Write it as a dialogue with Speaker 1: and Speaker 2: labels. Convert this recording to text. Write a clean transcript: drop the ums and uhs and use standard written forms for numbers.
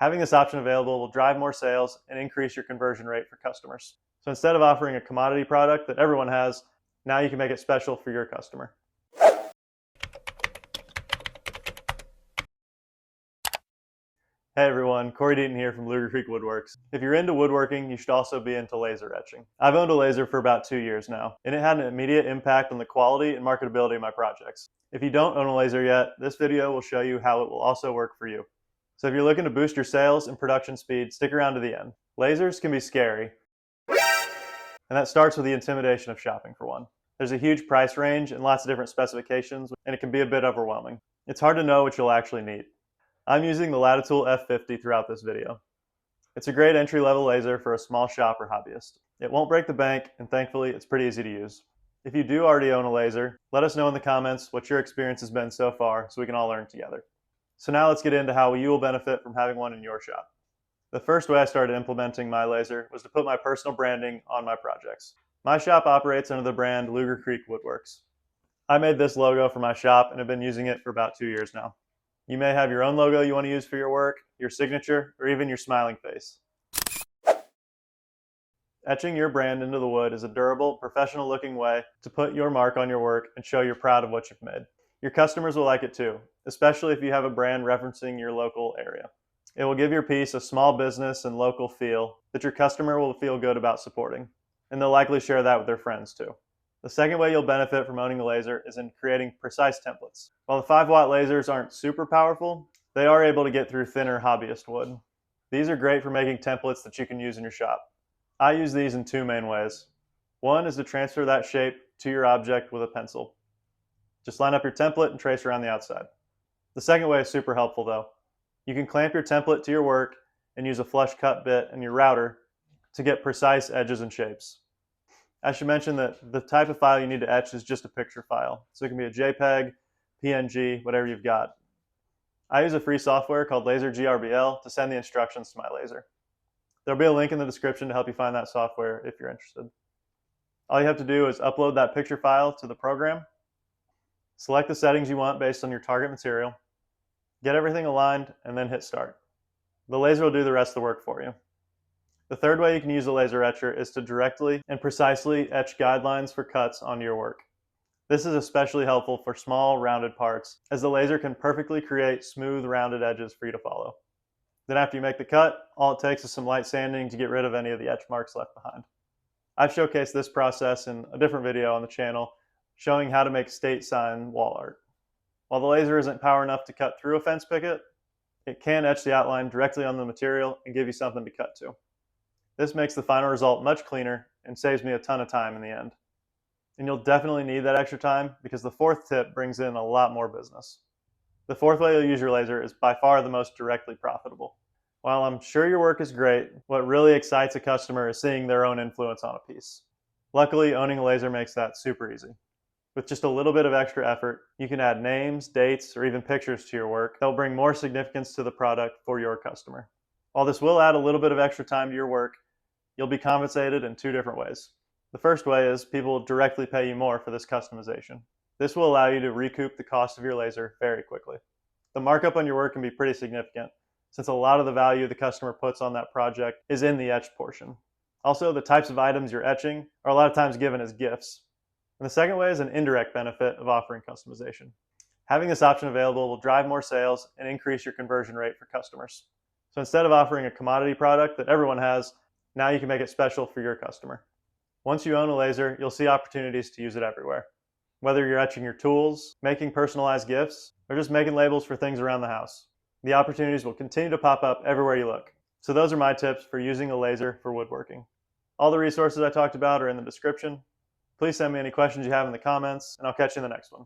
Speaker 1: Having this option available will drive more sales and increase your conversion rate for customers. So instead of offering a commodity product that everyone has, now you can make it special for your customer. Hey everyone, Corey Deaton here from Luger Creek Woodworks. If you're into woodworking, you should also be into laser etching. I've owned a laser for about 2 years now, and it had an immediate impact on the quality and marketability of my projects. If you don't own a laser yet, this video will show you how it will also work for you. So if you're looking to boost your sales and production speed, stick around to the end. Lasers can be scary, and that starts with the intimidation of shopping for one. There's a huge price range and lots of different specifications, and it can be a bit overwhelming. It's hard to know what you'll actually need. I'm using the Latitool F50 throughout this video. It's a great entry-level laser for a small shop or hobbyist. It won't break the bank, and thankfully, it's pretty easy to use. If you do already own a laser, let us know in the comments what your experience has been so far so we can all learn together. So now let's get into how you will benefit from having one in your shop. The first way I started implementing my laser was to put my personal branding on my projects. My shop operates under the brand Luger Creek Woodworks. I made this logo for my shop and have been using it for about 2 years now. You may have your own logo you want to use for your work, your signature, or even your smiling face. Etching your brand into the wood is a durable, professional-looking way to put your mark on your work and show you're proud of what you've made. Your customers will like it too, especially if you have a brand referencing your local area. It will give your piece a small business and local feel that your customer will feel good about supporting, and they'll likely share that with their friends too. The second way you'll benefit from owning a laser is in creating precise templates. While the 5-watt lasers aren't super powerful, they are able to get through thinner hobbyist wood. These are great for making templates that you can use in your shop. I use these in 2 main ways. One is to transfer that shape to your object with a pencil. Just line up your template and trace around the outside. The second way is super helpful though. You can clamp your template to your work and use a flush cut bit and your router to get precise edges and shapes. I should mention that the type of file you need to etch is just a picture file. So it can be a JPEG, PNG, whatever you've got. I use a free software called Laser GRBL to send the instructions to my laser. There'll be a link in the description to help you find that software if you're interested. All you have to do is upload that picture file to the program, select the settings you want based on your target material, get everything aligned, and then hit start. The laser will do the rest of the work for you. The third way you can use a laser etcher is to directly and precisely etch guidelines for cuts onto your work. This is especially helpful for small, rounded parts, as the laser can perfectly create smooth, rounded edges for you to follow. Then after you make the cut, all it takes is some light sanding to get rid of any of the etch marks left behind. I've showcased this process in a different video on the channel, showing how to make state sign wall art. While the laser isn't power enough to cut through a fence picket, it can etch the outline directly on the material and give you something to cut to. This makes the final result much cleaner and saves me a ton of time in the end. And you'll definitely need that extra time because the fourth tip brings in a lot more business. The fourth way you'll use your laser is by far the most directly profitable. While I'm sure your work is great, what really excites a customer is seeing their own influence on a piece. Luckily, owning a laser makes that super easy. With just a little bit of extra effort, you can add names, dates, or even pictures to your work that will bring more significance to the product for your customer. While this will add a little bit of extra time to your work, you'll be compensated in 2 different ways. The first way is people will directly pay you more for this customization. This will allow you to recoup the cost of your laser very quickly. The markup on your work can be pretty significant, since a lot of the value the customer puts on that project is in the etched portion. Also, the types of items you're etching are a lot of times given as gifts. And the second way is an indirect benefit of offering customization. Having this option available will drive more sales and increase your conversion rate for customers. So instead of offering a commodity product that everyone has, now you can make it special for your customer. Once you own a laser, you'll see opportunities to use it everywhere. Whether you're etching your tools, making personalized gifts, or just making labels for things around the house, the opportunities will continue to pop up everywhere you look. So those are my tips for using a laser for woodworking. All the resources I talked about are in the description. Please send me any questions you have in the comments, and I'll catch you in the next one.